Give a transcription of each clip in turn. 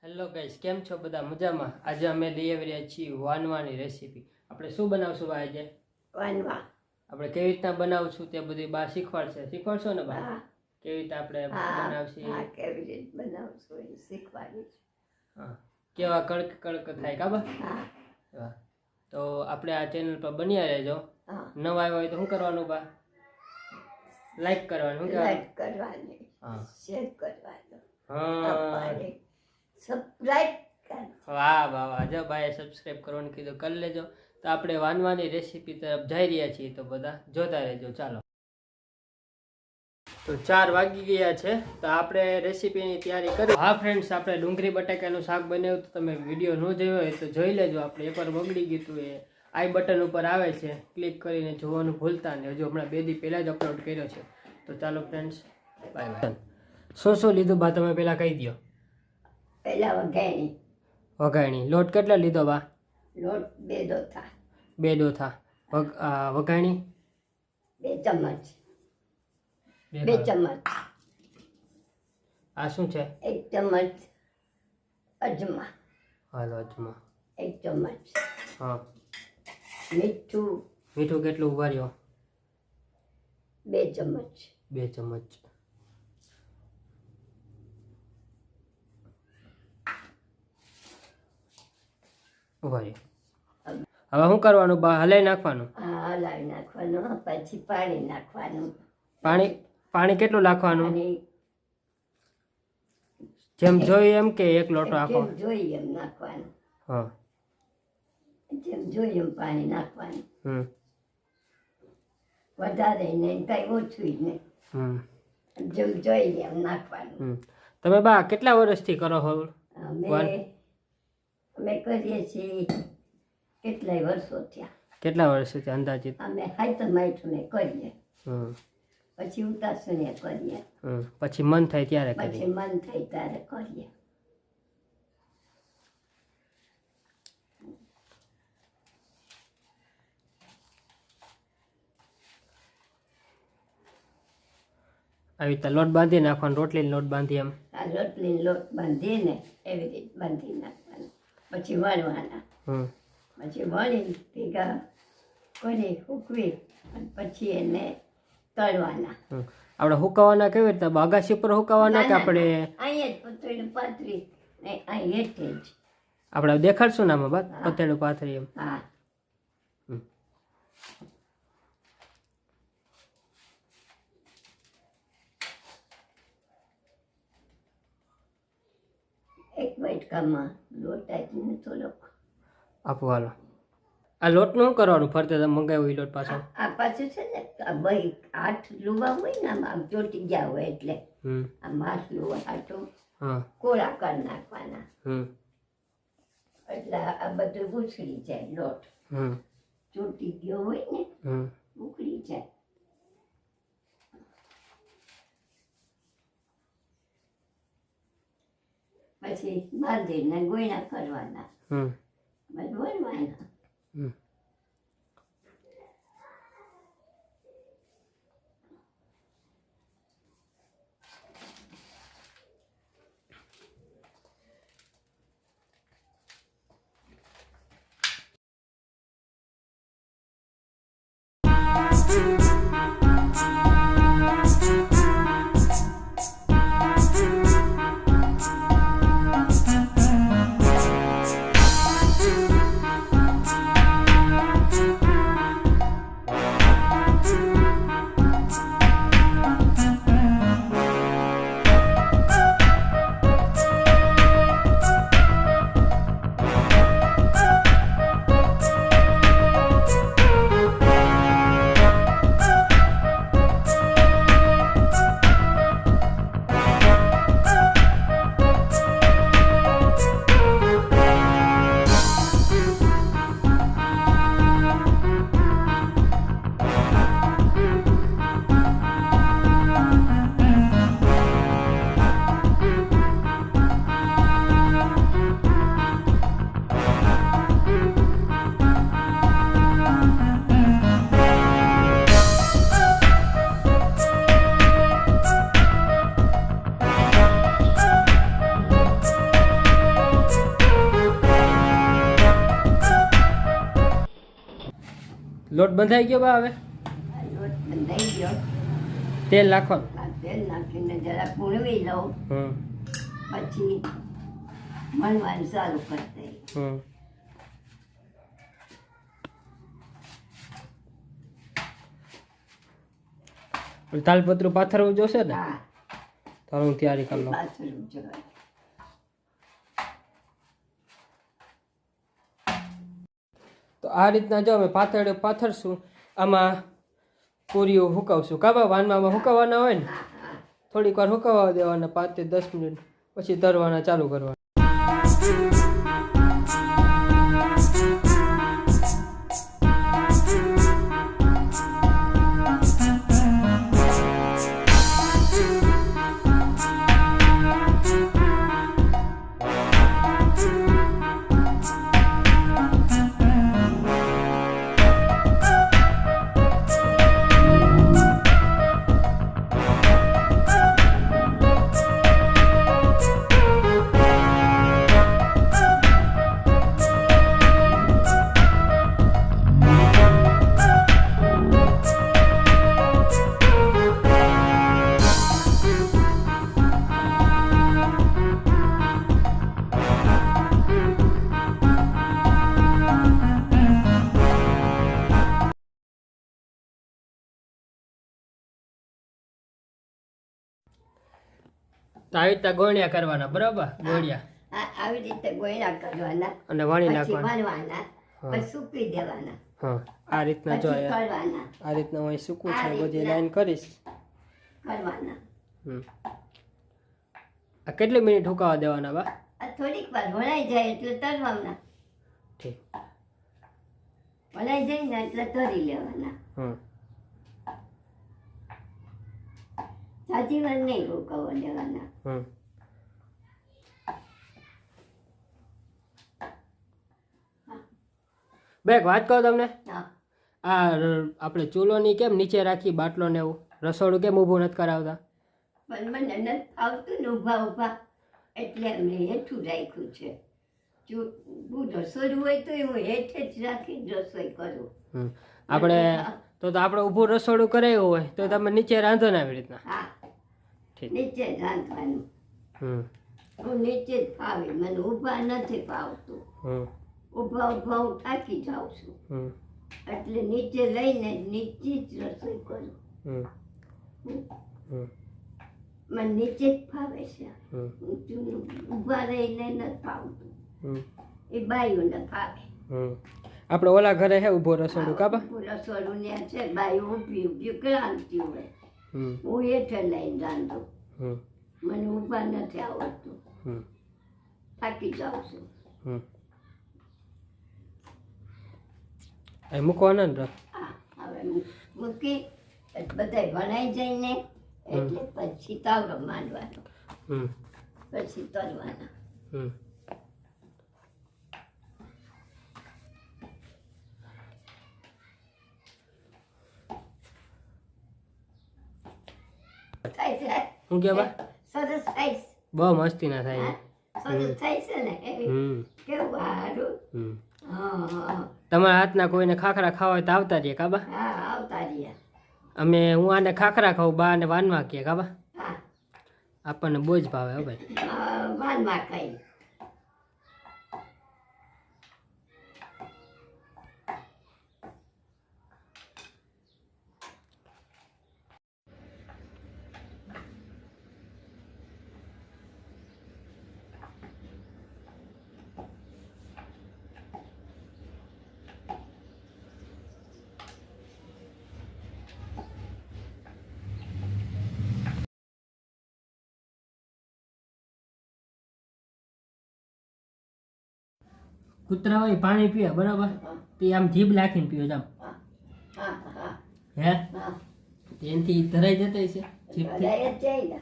Hello guys, કેમ છો બધા? મજામાં? આજે અમે લઈ આવ્યા છીએ વાનવાની રેસીપી. આપણે શું બનાવશું બા આજે? વાનવા. આપણે કેવી રીતના બનાવશું તે બધી બા શીખવાડશો ને બા? હા કેવી રીતે આપણે હા બનાવશી? હા, કેવી રીતે બનાવશું એ શીખવાડીશ. હા, કેવા કડક કડક થાય કા બા? હા હા, તો આપણે આ ચેનલ પર બન્યા રહેજો. હા, નવા આવ્યા હોય તો શું કરવાનું બા? લાઈક કરવાનું. શું લાઈક કહેવાનું? કરવાની, હા શેર કરવાનો, હા, સબસ્ક્રાઇબ કર. વાહ વાહ વાહ, જો બાએ સબસ્ક્રાઈબ કરવાનું કીધું, કરી લેજો. તો આપણે વાનવાની રેસીપી તરફ જઈ રહ્યા છીએ, તો બધા જોતા રહેજો. ચાલો, તો 4 વાગી ગયા છે, તો આપણે રેસીપીની તૈયારી કરી. હા ફ્રેન્ડ્સ, આપણે ડુંગળી બટાકાનું શાક બનાવ્યું. તો તમે વિડીયો ન જોયો હોય તો જોઈ લેજો. આપણે એકવાર બગડી ગયું હતું, એ આઈ બટન ઉપર આવે છે, ક્લિક કરીને જોવાનું ભૂલતા નહીં. હજુ હમણાં 2 દી પહેલાં જ અપલોડ કર્યો છે. તો ચાલો ફ્રેન્ડ્સ, બાય બાય. શું લીધું બા, તમે પહેલાં કહી દો. પહેલા વઘાણી. વઘાણી લોટ કેટલા લીધો બા? લોટ 2 દોથા. 2 દોથા. વઘાણી 2 ચમચ. 2 ચમચ. આ શું છે? 1 ચમચ અજમા. હાલો, અજમા 1 ચમચ. હા, મીઠું. મીઠું કેટલું ઉભા રહ્યો? 2 ચમચ. 2 ચમચ. ઉભા રહ્યો. હવે શું કરવાનું બા? હલાઈ નાખવાનું. હા, હલાવી નાખવાનું. પછી પાણી નાખવાનું. પાણી કેટલું નાખવાનું? પાણી જેમ જોઈએ એમ કે એક લોટો આખો? જેમ જોઈએ એમ નાખવાનું. હા, જેમ જોઈએ એમ પાણી નાખવાનું. હમ વધારે ને કઈ ઓછું નહીં. હમ જેમ જોઈએ એમ નાખવાનું. હમ તમે બા કેટલા વર્ષથી કરો છો? અમે કરીએ છીએ કેટલાય વર્ષો થયા. કેટલા વર્ષથી અંદાજિત? અમે હાઈઠું ને કરીએ, હમ પછી ઉતારશું ને કરીએ, પછી મન થાય ત્યારે પછી કરીએ. મન થાય ત્યારે કરીએ. આવી રીતે લોટ બાંધી નાખવાનો, રોટલીનો લોટ બાંધી એમ. આ રોટલી લોટ બાંધીને એવી રીતે બાંધી નાખવાનું. પછી વણવાના. પછી વણી ભેગા કરી સૂકવી અને પછી એને તળવાના. આપણે હુકાવાના કેવી રીતે? અગાસી ઉપર હુકાવાના કે આપણે અહીંયા જ પતળું પાથરી ને અહીં હેઠે જ. આપણે દેખાડશું ને આમાં બાદ પતેલું પાથરી એમ? હા. એક વાટકામાં લોટ આપીને થોડોક આપો. હાલો, આ લોટનું શું કરવાનું? ફરતે તમે મંગાવ્યું એ લોટ પાછો? આ પાછું છે ને ભાઈ 8 લુવા હોય ને આમ ચોટી ગયા હોય એટલે આ 8 લુવા હાટું કોળા કરી નાખવાના. એટલે આ બધું ઉછળી જાય. લોટ ચોટી ગયો હોય ને ઉકળી જાય. પછી બાંધીને ગોયણા કરવાના, વણવાના. લોટ બંધાઈ ગયો બા હવે આ લોટ બંધાઈ ગયો. તેલ નાખવાનું. આ તેલ નાખીને જરા પૂણવી લઉં, પછી વણવાનું ચાલુ કરી દઈ. તાલપત્રું પાથરવું જોશે ને? હા, તો હું તૈયારી કરી લઉં. પાથરવું જોઈએ. તો આ રીતના જો અમે પાથરશું. આમાં પૂરીઓ હુકાવશું. કાબા વાનમાં હુકાવવાના હોય ને થોડીક વાર હુકાવવા દેવાના 5 થી 10 મિનિટ, પછી તરવાના ચાલુ કરવાના. તો આવી રીતે ગોળિયા કરવાના, બરાબર? ગોળિયા આવી રીતે ગોળા કરવાના અને વણી પછી નાખવાના. વણવાના, પછી સૂકવી દેવાના, હા, આ રીતના જો પછી કરવાના આ રીતના હું સૂકું છે, બધી લાઈન કરીશ. કરવાના. આ કેટલી મિનિટ હુકાવા દેવાના બા? આ થોડીક વાર વણાઈ જાય એટલે તરવાના. ઠીક. વણાઈ જાય ને એટલે તરી લેવાના. સાચી વાર નહીં હુકાવા દેવાના. બે એક વાત કહું તમને, હા, આ આપણે ચૂલોની કેમ નીચે રાખી બાટલો ને એવું, રસોડું કેમ ઊભું નથી કરાવતા? પણ મને નથી આવતું ને ઊભા ઊભા, એટલે અમે હેઠું રાખ્યું છે. જો હું રસોડું હોય તો હું હેઠે જ રાખીને રસોઈ કરું. આપણે તો આપણે ઊભું રસોડું કરાવ્યું હોય તો તમે નીચે રાંધો ને આવી રીતના? હા, ઠીક. નીચે જ રાંધવાનું. હું નીચે જ ફાવે, મને ઊભા નથી ફાવતું. ઊભા ઊભા હું થાકી જાઉં છું, એટલે નીચે લઈને નીચે જ રસોઈ કરું. મને નીચે જ ફાવે છે. ઊભા રહીને નથી ફાવતું, એ બાઈઓને ફાવે. આપણે ઓલા ઘરે હે ઊભો રસોડું કાબા? રસોડું ને છે, બાઈ ઊભી ઊભી ક્રાંતિ હોય, હું હેઠે લઈને રાંધું. મને ઊભા નથી આવડતું, થાકી જાઉં છું. એ મૂકવાના ને? હા, હવે મૂકી બધાય ભણાઈ જાય ને એટલે પછી તાવડો માંડવાનો, પછી તરવાના. થાય છે શું કે બા? સરસ થાય છે, બહુ મસ્તી ના થાય. સરસ થાય છે ને એવી. કેવું સારું. હા, તમારા હાથના કોઈને ખાખરા ખાવા હોય તો આવતા રહીએ કાબા. હા, આવતા રહ્યા. હું આને ખાખરા ખાઉં, બા ને વાનમાં કે કાબા. હા, આપણને બહુ જ ભાવે હો ભાઈ. વાનમાં ખાઈ. કૂતરા હોય પાણી પીવે, બરાબર? તે આમ જીભ નાખીને પીવે આમ. હે? એનાથી ધરાઈ જતા છે જીભથી?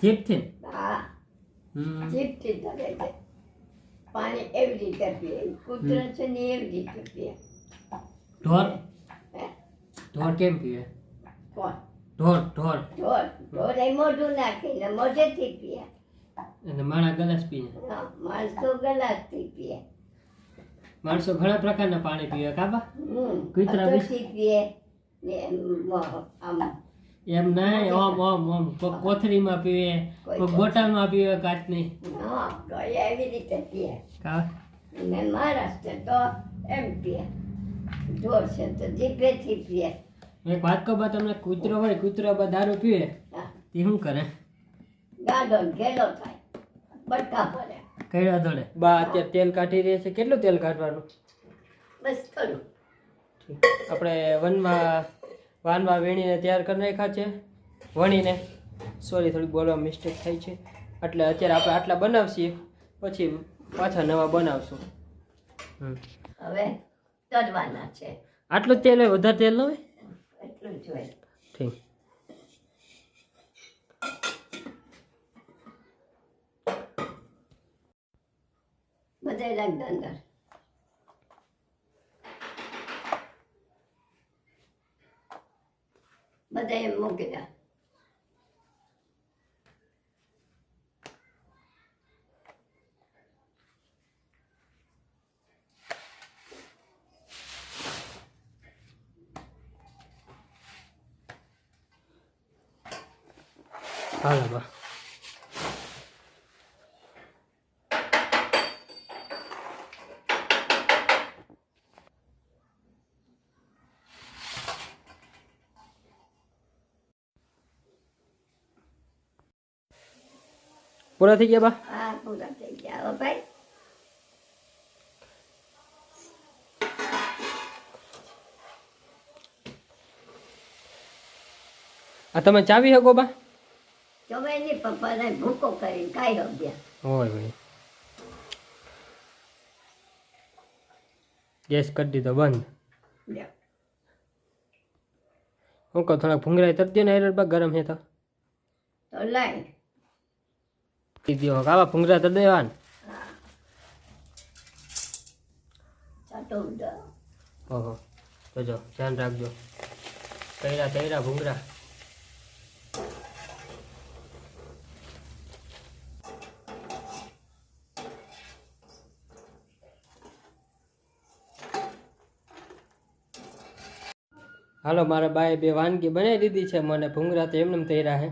જીભથી? જીભથી ધરે છે. પાણી એવી રીતે પીએ, કૂતરા છે ને એવી રીતે પીએ. ઢોર? ઢોર કેમ પીવે? કોણ? ઢોર ઢોર ઢોર એ મોઢું નાખીને મોઢેથી પીએ. અને માણા ગલાસ પીને? માણસો ગલાસથી પીએ. માણસો ઘણા પ્રકારના પાણી પીવે કાબા કૂતરા બી અતરથી પીએ ને આમ એમ નહીં ઓમ કોક કોથળીમાં પીવે કોક બોટલમાં પીવે કાચની હા તો એવી રીતે પીએ કા ને મહારાષ્ટ્ર તો એમ પીએ ઢોર છે તો જીભેથી પીએ એક વાત કહું બા તમને કૂતરો હોય કૂતરો બા દારૂ પીવે હા, તે શું કરે ગાડો ને ઘેલો થાય બટકા ભરે કઈ દોડે બા અત્યારે તેલ કાઢી રહી છે કેટલું તેલ કાઢવાનું બસ કરું ઠીક. આપણે વાનમાં વીણીને તૈયાર કરી નાખ્યા છે વણીને સોરી થોડી બોલવામાં મિસ્ટેક થઈ છે એટલે અત્યારે આપણે આટલા બનાવશીએ પછી પાછા નવા બનાવશું હવે તળવાના છે આટલું જ તેલ હોય વધારે તેલ ન હોય એટલું જ હોય ઠીક બધે રાખ અંદર બધે એમ મૂકી દે હાલો બા પૂરા થઈ ગયા બા હા પૂરા થઈ ગયા હવે ભાઈ આ તમે ચાવી શકો બા જવાય નહીં પપ્પાને ભૂકો કરીને કાઢી ગયા હોય ભાઈ ગેસ કરી દીધો બંધ લ્યો. હું કહું થોડાક ભૂંગળા તરતી ને હેરર બા ગરમ હે તો તો લાય દીધો કાવા ભૂંગળા તર દેવાન ચાટો ઉડો ઓહો તો જો ધ્યાન રાખજો તૈરા ભૂંગળા હાલો મારા બાએ બે વાનગી બનાવી દીધી છે મને ભૂંગળા તો એમને તૈયાર છે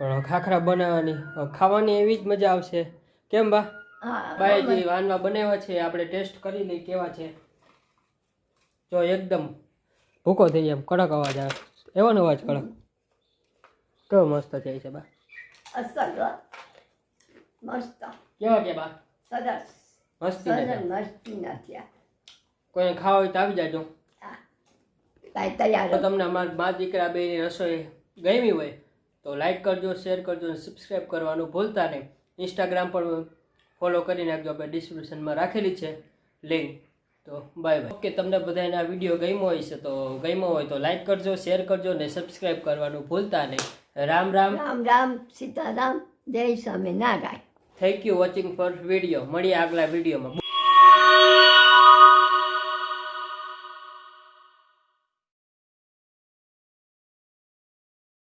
પણ ખાખરા બનાવવાની ખાવાની એવી જ મજા આવશે કેમ બા હા બાએ જે વાનમાં બનાવ્યા છે આપણે ટેસ્ટ કરી લઈ કેવા છે જો એકદમ ભૂકો થઈ જાય એમ કડક અવાજ આવે એવો ને અવાજ કડક કેવો મસ્ત થાય છે બા અસલ મસ્ત કેવા કે બા સરસ મસ્તી સરસ નથી મસ્તી નથી કોઈને ખાવા હોય તો આવી જાજો કાંઈ તૈયાર તો તમને અમારા મા દીકરા બેની રસોઈ ગમી હોય તો લાઈક કરજો શેર કરજો અને સબસ્ક્રાઈબ કરવાનું ભૂલતા નહીં ઇન્સ્ટાગ્રામ પર ફોલો કરી નાખજો આપણે ડિસ્ક્રિપ્શનમાં રાખેલી છે લિંક તો બાય બાય ઓકે તમને બધાને આ વિડીયો ગમ્યો હોય છે તો ગમ્યો હોય તો લાઈક કરજો શેર કરજો અને સબસ્ક્રાઈબ કરવાનું ભૂલતા નહીં રામ રામ રામ રામ સીતારામ જય Swaminarayan thank you watching four video મળીએ આગલા વિડીયોમાં